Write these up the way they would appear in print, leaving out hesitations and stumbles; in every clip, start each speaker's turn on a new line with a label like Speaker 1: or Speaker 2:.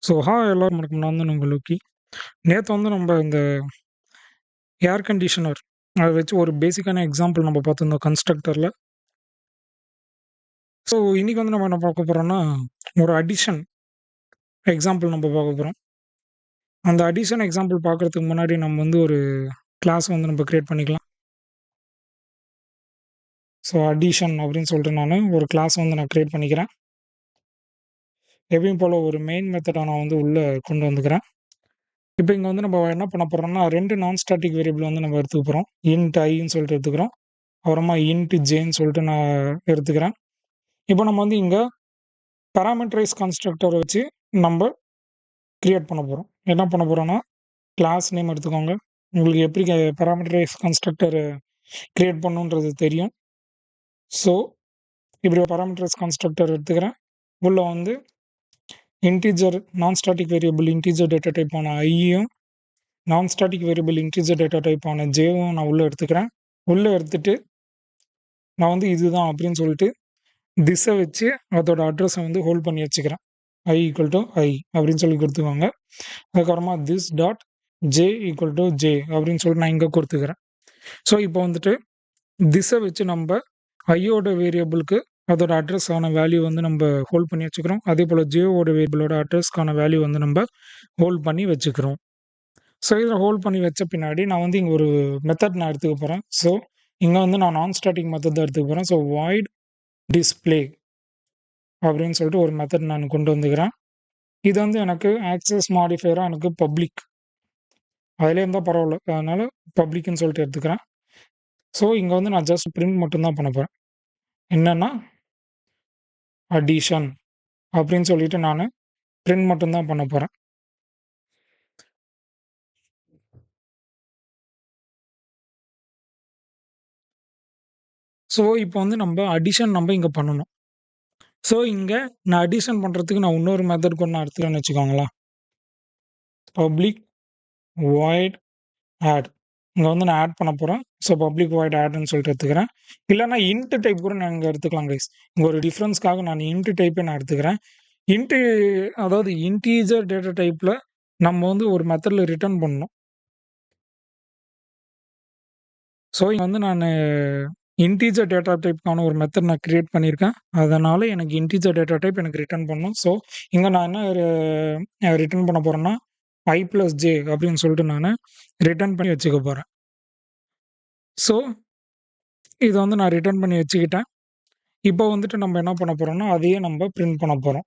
Speaker 1: So எல்லாரும் வணக்கம். நான் தான் உங்கள் லோக்கி. நேத்து நம்ம இந்த ஏர் கண்டிஷனர் அத வச்சு ஒரு பேசிக்கான எக்ஸாம்பிள் நம்ம பார்த்துருந்தோம் கன்ஸ்ட்ரக்டர்ல. ஸோ இன்னைக்கு நம்ம என்ன பார்க்க போறோம்னா, ஒரு அடிஷன் எக்ஸாம்பிள் நம்ம பார்க்க போறோம். அந்த அடிஷன் எக்ஸாம்பிள் பார்க்கறதுக்கு முன்னாடி நம்ம ஒரு கிளாஸ் நம்ம கிரியேட் பண்ணிக்கலாம். ஸோ அடிஷன் அப்படின்னு சொல்லிட்டு நானு ஒரு கிளாஸ் நான் கிரியேட் பண்ணிக்கிறேன். எப்பயும் போல ஒரு மெயின் மெத்தட நான் உள்ள கொண்டு வந்துக்கிறேன். இப்ப இங்க நம்ம என்ன பண்ண போறோம்னா, 2 நான் ஸ்டாட்டிக் வேரியபிள் நம்ம எடுத்துக்க போறோம். இன்ட் ஐன்னு சொல்லிட்டு எடுத்துக்கிறோம். அப்புறமா இன்ட் ஜேன்னு சொல்லிட்டு நான் எடுத்துக்கிறேன். இப்போ நம்ம இங்க பாராமீட்டரைஸ் கன்ஸ்ட்ரக்டர் வச்சு நம்ம கிரியேட் பண்ண போறோம். என்ன பண்ண போறோம்னா, கிளாஸ் நேம் எடுத்துக்கோங்க. உங்களுக்கு எப்படி பாராமீட்டரைஸ் கன்ஸ்ட்ரக்டர் கிரியேட் பண்ணணுன்றது தெரியும். ஸோ இப்படி ஒரு பாராமீட்டரைஸ் கன்ஸ்ட்ரக்டர் எடுத்துக்கிறேன். உள்ள இன்டிஜர் நான் static variable integer data type ஆன ஐயும் நான் static variable integer data type ஆன ஜேவும் நான் உள்ள எடுத்துக்கிறேன். உள்ள எடுத்துட்டு நான் இதுதான் அப்படின்னு சொல்லிட்டு திஸை வச்சு அதோட அட்ரஸை ஹோல்ட் பண்ணி வச்சுக்கிறேன். i ஈக்குவல் டு ஐ அப்படின்னு சொல்லி கொடுத்துக்கோங்க. அதுக்கப்புறமா this dot J equal to J அப்படின்னு சொல்லிட்டு நான் இங்கே கொடுத்துக்கிறேன். ஸோ இப்போ திஸை வச்சு நம்ம ஐயோட வேரியபிளுக்கு அதோட அட்ரஸான வேல்யூ நம்ம ஹோல்ட் பண்ணி வச்சுக்கிறோம். அதே போல் ஜேவோட வேரியபிளோட அட்ரஸ்க்கான வேல்யூ நம்ம ஹோல்ட் பண்ணி வச்சுக்கிறோம். ஸோ இதில் ஹோல்ட் பண்ணி வச்ச பின்னாடி நான் இங்கே ஒரு மெத்தட் நான் எடுத்துக்க போகிறேன். ஸோ இங்கே நான் ஸ்டாட்டிக் மெத்தட் தான் எடுத்துக்க போகிறேன். ஸோ வாய்ட் டிஸ்பிளே அப்படின்னு சொல்லிட்டு ஒரு மெத்தட் நான் கொண்டு வந்துக்கிறேன். இது எனக்கு ஆக்சஸ் மாடிஃபையராக எனக்கு பப்ளிக் அதிலே இருந்தால் பரவாயில்ல, அதனால பப்ளிக்னு சொல்லிட்டு எடுத்துக்கிறேன். ஸோ இங்கே நான் ஜஸ்ட் பிரிண்ட் மட்டும்தான் பண்ண போகிறேன். என்னன்னா அடிஷன் அப்படின்னு சொல்லிட்டு நான் பிரிண்ட் மட்டும்தான் பண்ண போகிறேன். ஸோ இப்போ நம்ம அடிஷன் இங்கே பண்ணணும். ஸோ இங்கே நான் அடிஷன் பண்ணுறதுக்கு நான் இன்னொரு மெத்தட் கொண்டு நான் எடுத்துக்கிறேன்னு வச்சுக்கோங்களேன். பப்ளிக் வாய்ட் ஆட் இங்கே நான் ஆட் பண்ண போகிறேன். ஸோ பப்ளிக் வாய்ட் ஆட்னு சொல்லிட்டு எடுத்துக்கிறேன். இல்லைனா இன்ட் டைப் கூட நான் இங்கே எடுத்துக்கலாம் கைஸ். இங்கே ஒரு டிஃப்ரென்ஸ்க்காக நான் இன்ட் டைப்பே நான் எடுத்துக்கிறேன். இன்ட்டு அதாவது இன்டீஜர் டேட்டா டைப்பில் நம்ம ஒரு மெத்தடில் ரிட்டர்ன் பண்ணணும். ஸோ இங்கே நான் இன்டீஜர் டேட்டா டைப்க்கான ஒரு மெத்தட் நான் கிரியேட் பண்ணியிருக்கேன். அதனால் எனக்கு இன்டீஜர் டேட்டா டைப் எனக்கு ரிட்டர்ன் பண்ணணும். ஸோ இங்கே நான் என்ன ரிட்டர்ன் பண்ண போகிறேன்னா i + j அப்படின்னு சொல்லிட்டு நான் ரிட்டர்ன் பண்ணி வச்சுக்க போகிறேன். ஸோ இதை நான் ரிட்டர்ன் பண்ணி வச்சுக்கிட்டேன். இப்போ நம்ம என்ன பண்ண போகிறோம்னா அதையே நம்ம பிரிண்ட் பண்ண போகிறோம்.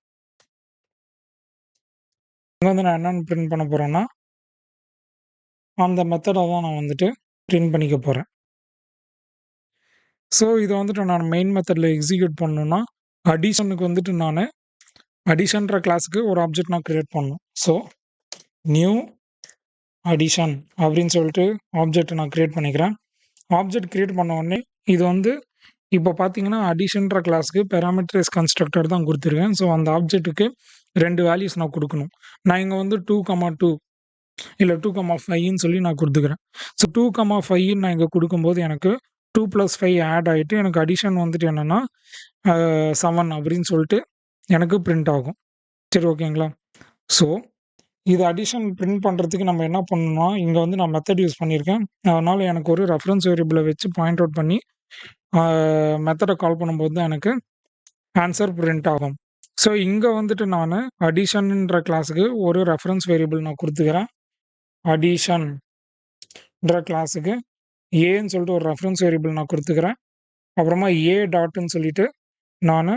Speaker 1: இங்கே நான் என்னென்னு பிரிண்ட் பண்ண போகிறேன்னா அந்த மெத்தடை தான் நான் பிரிண்ட் பண்ணிக்க போகிறேன். ஸோ இதை நான் மெயின் மெத்தடில் எக்ஸிக்யூட் பண்ணணும்னா அடிஷனுக்கு நான் அடிஷன்ற கிளாஸுக்கு ஒரு ஆப்ஜெக்ட் நான் கிரியேட் பண்ணணும். ஸோ நியூ அடிஷன் அப்படின்னு சொல்லிட்டு ஆப்ஜெக்ட் நான் கிரியேட் பண்ணிக்கிறேன். ஆப்ஜெக்ட் கிரியேட் பண்ண உடனே இது இப்போ பார்த்தீங்கன்னா அடிஷன்ற கிளாஸுக்கு பாராமீட்டரைஸ் கன்ஸ்ட்ரக்டர் தான் கொடுத்துருக்கேன். ஸோ அந்த ஆப்ஜெக்ட்டுக்கு 2 வேல்யூஸ் நான் கொடுக்கணும். நான் இங்கே 2,2 இல்லை 2,5ன்னு சொல்லி நான் கொடுத்துக்கிறேன். ஸோ 2,5ன்னு நான் இங்கே கொடுக்கும்போது எனக்கு 2 + 5 ஆட் ஆகிட்டு எனக்கு அடிஷன் என்னென்னா 7 அப்படின்னு சொல்லிட்டு எனக்கு பிரிண்ட் ஆகும். சரி, ஓகேங்களா? ஸோ இது அடிஷன் பிரிண்ட் பண்ணுறதுக்கு நம்ம என்ன பண்ணணும்னா இங்கே நான் மெத்தட் யூஸ் பண்ணியிருக்கேன். அதனால் எனக்கு ஒரு ரெஃபரன்ஸ் வேரியபிளை வச்சு பாயிண்ட் அவுட் பண்ணி மெத்தடை கால் பண்ணும்போது தான் எனக்கு ஆன்சர் பிரிண்ட் ஆகும். ஸோ இங்கே நான் அடிஷன்ன்ற கிளாஸுக்கு ஒரு ரெஃபரன்ஸ் வேரியபிள் நான் கொடுத்துக்கிறேன். அடிஷன்ன்ற கிளாஸுக்கு ஏன்னு சொல்லிட்டு ஒரு ரெஃபரன்ஸ் வேரியபிள் நான் கொடுத்துக்கிறேன். அப்புறமா ஏ டாட்னு சொல்லிட்டு நான்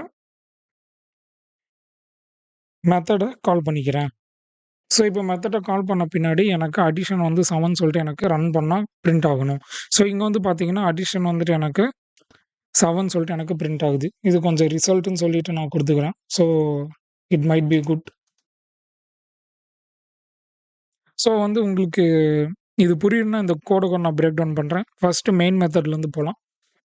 Speaker 1: மெத்தடை கால் பண்ணிக்கிறேன். ஸோ இப்போ மெத்தடை கால் பண்ண பின்னாடி எனக்கு அடிஷன் 7 சொல்லிட்டு எனக்கு ரன் பண்ணால் பிரிண்ட் ஆகணும். ஸோ இங்கே பார்த்தீங்கன்னா அடிஷன் எனக்கு 7 சொல்லிட்டு எனக்கு பிரிண்ட் ஆகுது. இது கொஞ்சம் ரிசல்ட்டுன்னு சொல்லிட்டு நான் கொடுத்துக்கிறேன். So it might be good. So உங்களுக்கு இது புரியணும்னா இந்த கோடை நான் பிரேக் டவுன் பண்ணுறேன். ஃபஸ்ட்டு மெயின் மெத்தட்லேருந்து போகலாம்.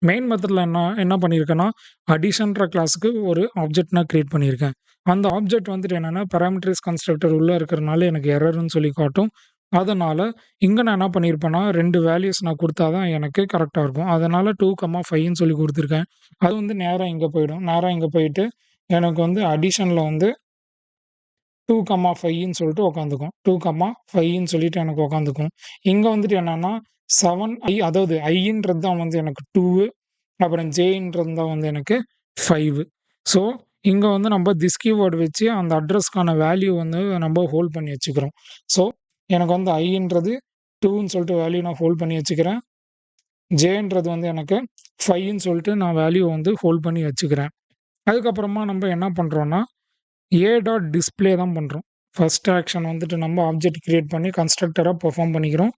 Speaker 1: மெயின் மெத்தடில் என்ன பண்ணியிருக்கேன்னா அடிஷன்ற கிளாஸுக்கு ஒரு ஆப்ஜெக்ட் நான் கிரியேட் பண்ணியிருக்கேன். அந்த ஆப்ஜெக்ட் என்னென்னா பாராமீட்டரைஸ் கன்ஸ்ட்ரக்டர் உள்ளே இருக்கிறனால எனக்கு எரர்னு சொல்லி காட்டும். அதனால் இங்கே நான் என்ன பண்ணியிருப்பேன்னா 2 வேல்யூஸ் நான் கொடுத்தா தான் எனக்கு கரெக்டாக இருக்கும். அதனால் 2,5ன்னு சொல்லி கொடுத்துருக்கேன். அது நேராக இங்கே போயிடும். நேராக இங்கே போயிட்டு எனக்கு அடிஷனில் 2,5ன்னு சொல்லிட்டு உட்காந்துக்கும். 2,5ன்னு சொல்லிட்டு எனக்கு உட்காந்துக்கும். இங்க வந்துட்டு என்னன்னா 7i, அதாவது ஐன்றது தான் வந்து எனக்கு 2, அப்புறம் ஜேன்றது தான் வந்து எனக்கு 5. ஸோ இங்க வந்து நம்ம திஸ் கீவேர்ட் வச்சு அந்த அட்ரஸ்க்கான வேல்யூ வந்து நம்ம ஹோல்ட் பண்ணி வச்சுக்கிறோம். ஸோ எனக்கு வந்து ஐன்றது 2ன்னு சொல்லிட்டு வேல்யூ நான் ஹோல்ட் பண்ணி வச்சுக்கிறேன். ஜேன்றது வந்து எனக்கு 5ன்னு சொல்லிட்டு நான் வேல்யூ வந்து ஹோல்ட் பண்ணி வச்சுக்கிறேன். அதுக்கப்புறமா நம்ம என்ன பண்றோம்னா, டாட் டிஸ்ப்ளே தான் பண்றோம். ஃபர்ஸ்ட் ஆக்ஷன் வந்துட்டு நம்ம ஆப்ஜெக்ட் கிரியேட் பண்ணி கன்ஸ்ட்ரக்டரா பெர்ஃபார்ம் பண்ணிக்கிறோம்.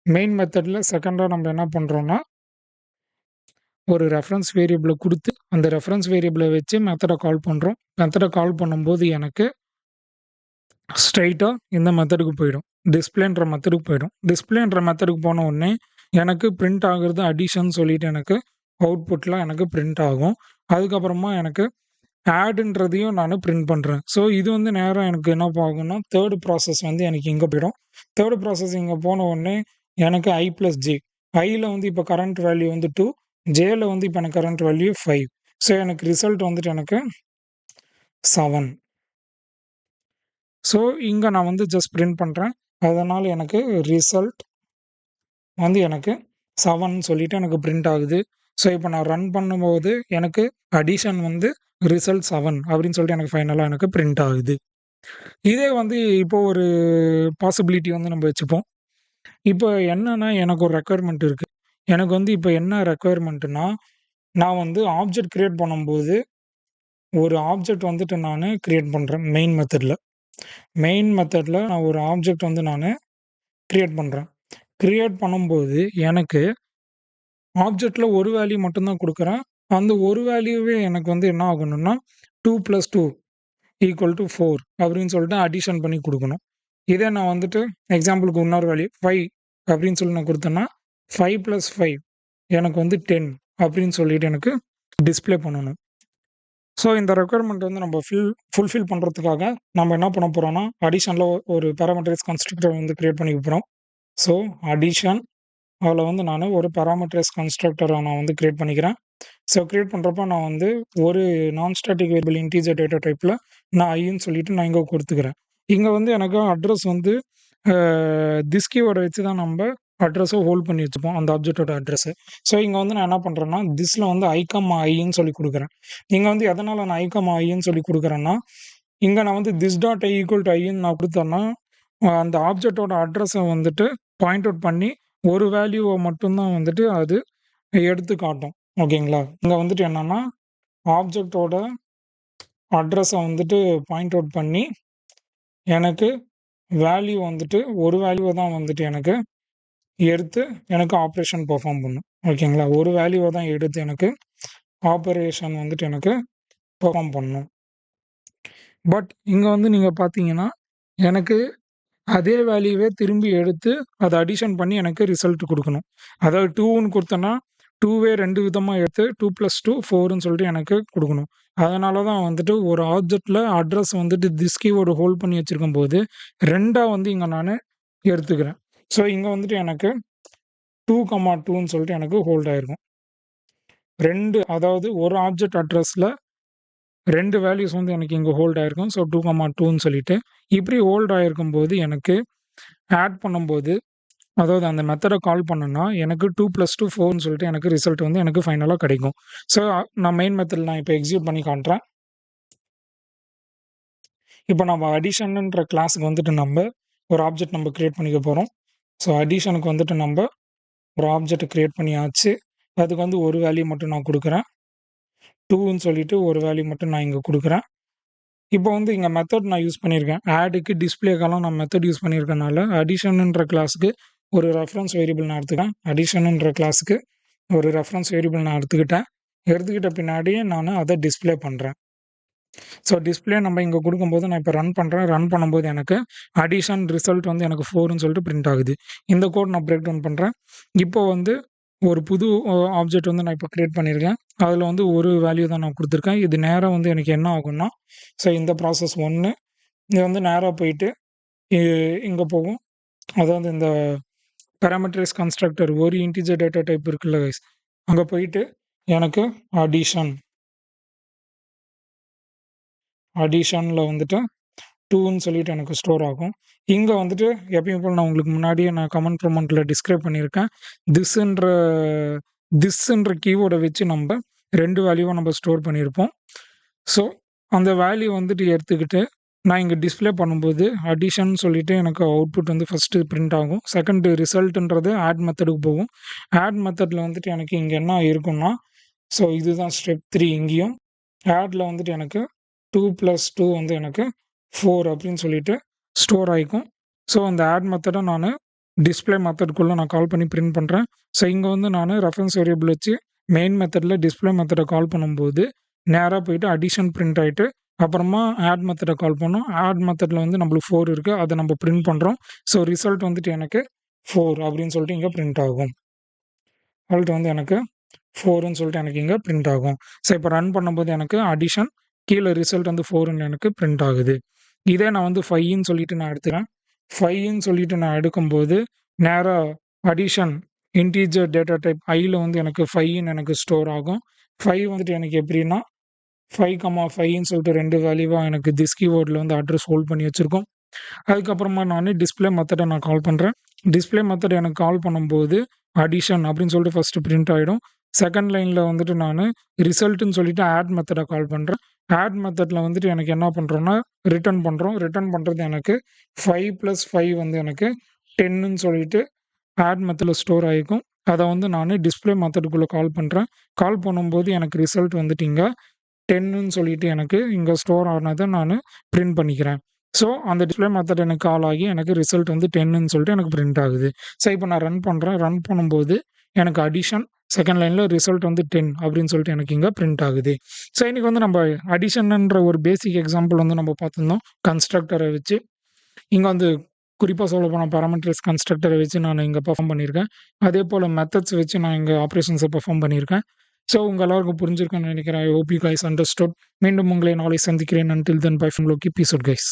Speaker 1: மெயின் மெத்தட்ல செகண்டா நம்ம என்ன பண்றோம்னா, ஒரு ரெஃபரன்ஸ் வேரியபிள குடுத்து, அந்த ரெஃபரன்ஸ் வேரியபிள வச்சு மெத்தட கால் பண்றோம். மெத்தட கால் பண்ணும்போது எனக்கு ஸ்ட்ரெய்ட்டா இந்த மெத்தடுக்கு போயிடும். டிஸ்ப்ளேன்ற மெத்தடுக்கு போயிடும். டிஸ்ப்ளேன்ற மெத்தடுக்கு போன உடனே எனக்கு பிரிண்ட் ஆகுறது அடிஷன் சொல்லிட்டு எனக்கு அவுட்புட்ல எனக்கு பிரிண்ட் ஆகும். அதுக்கப்புறமா எனக்கு ஆட்ன்றதையும் நானு பிரிண்ட் பண்றேன். ஸோ இது வந்து நேரா எனக்கு என்ன ஆகும்னா, 3 ப்ராசஸ் வந்து எனக்கு இங்க போயிடும். 3 ப்ராசஸ் இங்க போன உடனே எனக்கு i + j. iல வந்து இப்ப கரண்ட் வேல்யூ வந்து 2, jல வந்து இப்ப எனக்கு கரண்ட் வேல்யூ 5. ஸோ எனக்கு ரிசல்ட் வந்துட்டு எனக்கு 7. ஸோ இங்க நான் வந்து ஜஸ்ட் பிரிண்ட் பண்றேன். அதனால எனக்கு ரிசல்ட் வந்து எனக்கு 7ன்னு சொல்லிட்டு எனக்கு பிரிண்ட் ஆகுது. ஸோ இப்ப நான் ரன் பண்ணும்போது எனக்கு அடிஷன் வந்து ரிசல்ட் 7 அப்படின்னு சொல்லிட்டு எனக்கு ஃபைனலா எனக்கு பிரிண்ட் ஆகுது. இதே வந்து இப்போ ஒரு பாசிபிலிட்டி வந்து நம்ம வச்சுப்போம். இப்போ என்னன்னா, எனக்கு ஒரு ரெக்யர்மென்ட் இருக்கு. எனக்கு வந்து இப்ப என்ன ரெக்யர்மென்ட்னா, நான் வந்து ஆப்ஜெக்ட் கிரியேட் பண்ணும்போது, ஒரு ஆப்ஜெக்ட் வந்துட்டு நானு கிரியேட் பண்றேன் மெயின் மெத்தட்ல. மெயின் மெத்தட்ல நான் ஒரு ஆப்ஜெக்ட் வந்து நானு கிரியேட் பண்றேன். கிரியேட் பண்ணும்போது எனக்கு ஆப்ஜெக்ட்ல ஒரு வேல்யூ மட்டும் தான் குடுக்குறேன். அந்த ஒரு வேல்யூவே எனக்கு வந்து என்ன ஆகணும்னா, 2 + 2 = 4 அப்படின்னு சொல்லிட்டு அடிஷன் பண்ணி குடுக்கணும். இதே நான் வந்துட்டு எக்ஸாம்பிளுக்கு இன்னொரு வேல்யூ 5 அப்படின்னு சொல்லி நான் குடுத்தேன்னா, 5 + 5 எனக்கு வந்து 10 அப்படின்னு சொல்லிட்டு எனக்கு டிஸ்ப்ளே பண்ணணும். ஸோ இந்த ரெக்யர்மென்ட் வந்து நம்ம ஃபுல்ஃபில் பண்றதுக்காக நம்ம என்ன பண்ண போறோம்னா, அடிஷன்ல ஒரு பாராமீட்டரைஸ் கன்ஸ்ட்ரக்டர் வந்து கிரியேட் பண்ணிக்க போறோம். ஸோ அடிஷன் அதில வந்து நானு ஒரு பாராமீட்டரைஸ் கன்ஸ்ட்ரக்டர நான் வந்து கிரியேட் பண்ணிக்கிறேன். ஸோ கிரியேட் பண்றப்ப நான் வந்து ஒரு நான் ஸ்டாட்டிக் வேரியபிள் இன்டிஜர் டேட்டா டைப்ல நான் ஐன்னு சொல்லிட்டு நான் இங்க குடுத்துக்கிறேன். இங்க வந்து எனக்கு அட்ரஸ் வந்து திஸ் கீவேர்ட வச்சு தான் நம்ப அட்ரஸ ஹோல்ட் பண்ணி வச்சுப்போம். அந்த ஆப்ஜெக்ட்டோட அட்ரஸ. ஸோ இங்க வந்து நான் என்ன பண்றேன்னா, திஸ்ல வந்து ஐன்னு சொல்லி குடுக்குறேன். இங்க வந்து எதனால நான் ஐன்னு சொல்லி குடுக்குறேன்னா, இங்க நான் வந்து this dot I equal to ஐன்னு நான் குடுத்தேன்னா, அந்த ஆப்ஜெக்ட்டோட அட்ரஸ வந்துட்டு பாயிண்ட் அவுட் பண்ணி ஒரு வேல்யூவ மட்டும் தான் வந்துட்டு அது எடுத்து காட்டும். ஓகேங்களா? இங்க வந்துட்டு என்னன்னா, ஆப்ஜெக்ட்டோட அட்ரஸ வந்துட்டு பாயிண்ட் அவுட் பண்ணி, எனக்கு வேல்யூ வந்துட்டு ஒரு வேல்யூவ தான் வந்துட்டு எனக்கு எடுத்து எனக்கு ஆப்பரேஷன் பெர்ஃபார்ம் பண்ணும். ஓகேங்களா? ஒரு வேல்யூவ தான் எடுத்து எனக்கு ஆப்பரேஷன் வந்துட்டு எனக்கு பெர்ஃபார்ம் பண்ணும். பட் இங்க வந்து நீங்க பார்த்தீங்கன்னா, எனக்கு அதே வேல்யூவே திரும்பி எடுத்து அத அடிஷன் பண்ணி எனக்கு ரிசல்ட் குடுக்கணும். அதாவது 2ன்னு குடுத்தேன்னா, 2வே 2 விதமா எடுத்து 2 + 2 4ன்னு சொல்லிட்டு எனக்கு குடுக்கணும். அதனால தான் வந்துட்டு ஒரு ஆப்ஜெக்ட்ல அட்ரஸ் வந்துட்டு திஸ் கீவேர்ட் ஹோல்ட் பண்ணி வச்சிருக்கும்போது, 2ஆ வந்து இங்க நானு எடுத்துக்கிறேன். ஸோ இங்க வந்துட்டு எனக்கு 2, 2ன்னு சொல்லிட்டு எனக்கு ஹோல்ட் ஆயிருக்கும். 2 அதாவது ஒரு ஆப்ஜெக்ட் அட்ரஸ்ல 2 வேல்யூஸ் வந்து எனக்கு இங்க ஹோல்ட் ஆயிருக்கும். ஸோ 2, 2ன்னு சொல்லிட்டு. இப்படி ஹோல்ட் ஆயிருக்கும்போது எனக்கு ஆட் பண்ணும்போது, அதாவது அந்த மெத்தட கால் பண்ணேன்னா, எனக்கு 2 + 2 4ன்னு சொல்லிட்டு எனக்கு ரிசல்ட் வந்து எனக்கு ஃபைனலா கிடைக்கும். ஸோ நான் மெயின் மெத்தட்ல நான் இப்ப எக்ஸிக்யூட் பண்ணி காட்டுறேன். இப்ப நம்ம அடிஷன்ன்ற கிளாஸ்க்கு வந்துட்டு ஒரு ஆப்ஜெக்ட் கிரியேட் பண்ணிக்க போறோம். ஸோ அடிஷனுக்கு வந்துட்டு ஒரு ஆப்ஜெக்ட் கிரியேட் பண்ணியாச்சு. அதுக்கு வந்து ஒரு வேல்யூ மட்டும் நான் குடுக்குறேன். 2ன்னு சொல்லிட்டு ஒரு வேல்யூ மட்டும் நான் இங்க குடுக்குறேன். இப்போ வந்து இங்க மெத்தட் நான் யூஸ் பண்ணியிருக்கேன். ஆடுக்கு, டிஸ்ப்ளேக்கெல்லாம் நான் மெத்தட் யூஸ் பண்ணியிருக்கனால, அடிஷன்ன்ற கிளாஸ்க்கு ஒரு ரெஃபரன்ஸ் வேரியபிள் நான் எடுத்துக்கிறேன். அடிஷன்ன்ற கிளாஸ்க்கு ஒரு ரெஃபரன்ஸ் வேரியபிள் நான் எடுத்துக்கிட்டேன். எடுத்துக்கிட்ட பின்னாடி நானு அத டிஸ்ப்ளே பண்றேன். ஸோ டிஸ்ப்ளே நம்ம இங்க குடுக்கும்போது நான் இப்ப ரன் பண்றேன். ரன் பண்ணும்போது எனக்கு அடிஷன் ரிசல்ட் வந்து எனக்கு 4ன்னு சொல்லிட்டு பிரிண்ட் ஆகுது. இந்த கோட் நான் பிரேக் டவுன் பண்றேன். இப்போ வந்து ஒரு புது ஆப்ஜெக்ட் வந்து நான் இப்ப கிரியேட் பண்ணியிருக்கேன். அதுல வந்து ஒரு வேல்யூ தான் நான் குடுத்துருக்கேன். இது நேரா வந்து எனக்கு என்ன ஆகும்னா, ஸோ இந்த ப்ராசஸ் 1 இது வந்து நேரா போயிட்டு இ இங்க போகும். அதாவது இந்த பாராமீட்டரைஸ் கன்ஸ்ட்ரக்டர் ஒரு இன்டிஜர் டேட்டா டைப் இருக்குல்ல கைஸ். அங்க போயிட்டு எனக்கு அடிஷன்ல வந்துட்டு 2ன்னு சொல்லிட்டு எனக்கு ஸ்டோர் ஆகும். இங்க வந்துட்டு எப்பயும் போல நான் உங்களுக்கு முன்னாடியே நான் கமெண்ட் ப்ரொமோட்ல டிஸ்கிரைப் பண்ணியிருக்கேன். திஸ்ன்ற திஸ்ன்ற கீவேர்ட வச்சு நம்ப 2 வேல்யூவ நம்ம ஸ்டோர் பண்ணியிருப்போம். ஸோ, அந்த வேல்யூ வந்துட்டு எடுத்துக்கிட்டு, நான் இங்க டிஸ்ப்ளே பண்ணும்போது அடிஷன் சொல்லிட்டு எனக்கு அவுட்புட் வந்து ஃபர்ஸ்ட்டு பிரிண்ட் ஆகும். செகண்ட் ரிசல்ட்ன்றது ஆட் மெத்தடுக்கு போகும். ஆட் மெத்தட்ல வந்துட்டு எனக்கு இங்க என்ன இருக்கும்னா, ஸோ இதுதான் ஸ்டெப் 3 இங்கேயும். ஆட்ல வந்துட்டு எனக்கு 2 + 2 வந்து எனக்கு 4 அப்படின்னு சொல்லிட்டு ஸ்டோர் ஆயிக்கும். ஸோ, அந்த ஆட் மெத்தட நானு டிஸ்ப்ளே மெத்தட்குள்ள நான் கால் பண்ணி பிரிண்ட் பண்றேன். ஸோ, இங்க வந்து நானு ரெஃபரன்ஸ் வேரியபிள் வச்சு மெயின் மெத்தட்ல டிஸ்ப்ளே மெத்தட கால் பண்ணும்போது, நேரா போயிட்டு அடிஷன் பிரிண்ட் ஆயிட்டு, அப்புறமா ஆட் மெத்தட கால் பண்ணோம். ஆட் மெத்தட்ல வந்து நம்மளுக்கு 4 இருக்கு. அத நம்ம பிரிண்ட் பண்றோம். ஸோ, ரிசல்ட் வந்துட்டு எனக்கு 4 அப்படின்னு சொல்லிட்டு இங்க பிரிண்ட் ஆகும். ரிசல்ட் வந்து எனக்கு 4ன்னு சொல்லிட்டு எனக்கு இங்க பிரிண்ட் ஆகும். ஸோ, இப்ப ரன் பண்ணும்போது எனக்கு அடிஷன் கீழ ரிசல்ட் வந்து 4ன்னு எனக்கு பிரிண்ட் ஆகுது. இதே நான் வந்து 5ன்னு சொல்லிட்டு நான் எடுத்துக்கிறேன். 5ன்னு சொல்லிட்டு நான் எடுக்கும்போது, நேரா அடிஷன் இன்டிஜர் டேட்டா டைப் ஐல வந்து எனக்கு 5ன்னு எனக்கு ஸ்டோர் ஆகும். 5 வந்துட்டு எனக்கு எப்படின்னா 5,5ன்னு சொல்லிட்டு 2 வேல்யூவா எனக்கு திஸ் கீவேர்ட்ல வந்து அட்ரஸ் ஹோல்ட் பண்ணி வச்சிருக்கும். அதுக்கப்புறமா நானு டிஸ்ப்ளே மெத்தட நான் கால் பண்றேன். டிஸ்ப்ளே மெத்தட் எனக்கு கால் பண்ணும்போது, அடிஷன் அப்படின்னு சொல்லிட்டு ஃபர்ஸ்ட்டு பிரிண்ட் ஆயிடும். செகண்ட் லைன்ல வந்துட்டு நானு ரிசல்ட்ன்னு சொல்லிட்டு ஆட் மெத்தட கால் பண்றேன். ஆட் மெத்தட்ல வந்துட்டு எனக்கு என்ன பண்றோம்னா, ரிட்டர்ன் பண்றோம். ரிட்டர்ன் பண்றது எனக்கு 5 + 5 வந்து எனக்கு 10ன்னு சொல்லிட்டு ஆட் மெத்தட்ல ஸ்டோர் ஆயிக்கும். அத வந்து நானு டிஸ்ப்ளே மெத்தடுக்குள்ள கால் பண்றேன். கால் பண்ணும்போது எனக்கு ரிசல்ட் வந்துட்டு இங்க 10ன்னு சொல்லிட்டு எனக்கு இங்க ஸ்டோர் ஆனத நானு பிரிண்ட் பண்ணிக்கிறேன். ஸோ, அந்த டிஸ்ப்ளே மெத்தட் எனக்கு கால் ஆகி எனக்கு ரிசல்ட் வந்து 10ன்னு சொல்லிட்டு எனக்கு பிரிண்ட் ஆகுது. ஸோ, இப்ப நான் ரன் பண்றேன். ரன் பண்ணும்போது எனக்கு அடிஷன் செகண்ட் லைன்ல ரிசல்ட் வந்து 10 அப்படின்னு சொல்லிட்டு எனக்கு இங்க பிரிண்ட் ஆகுது. ஸோ, இன்னைக்கு வந்து நம்ம அடிஷன்ன்ற ஒரு பேசிக் எக்ஸாம்பிள் வந்து நம்ம பார்த்திருந்தோம். கன்ஸ்ட்ரக்டர வச்சு. இங்க வந்து குறிப்பா சொல்லப்போனா பாராமீட்டர்ஸ் கன்ஸ்ட்ரக்டர வச்சு நான் இங்க பெர்ஃபார்ம் பண்ணியிருக்கேன். அதேபோல மெத்தட்ஸ் வச்சு நான் இங்க ஆப்பரேஷன்ஸ பெர்ஃபார்ம் பண்ணியிருக்கேன். ஸோ, உங்க எல்லாருக்கும் புரிஞ்சிருக்கும்னு நினைக்கிறேன். I hope you guys understood. மீண்டும் உங்களை நாளை சந்திக்கிறேன். Until then bye from Loki. Peace out guys.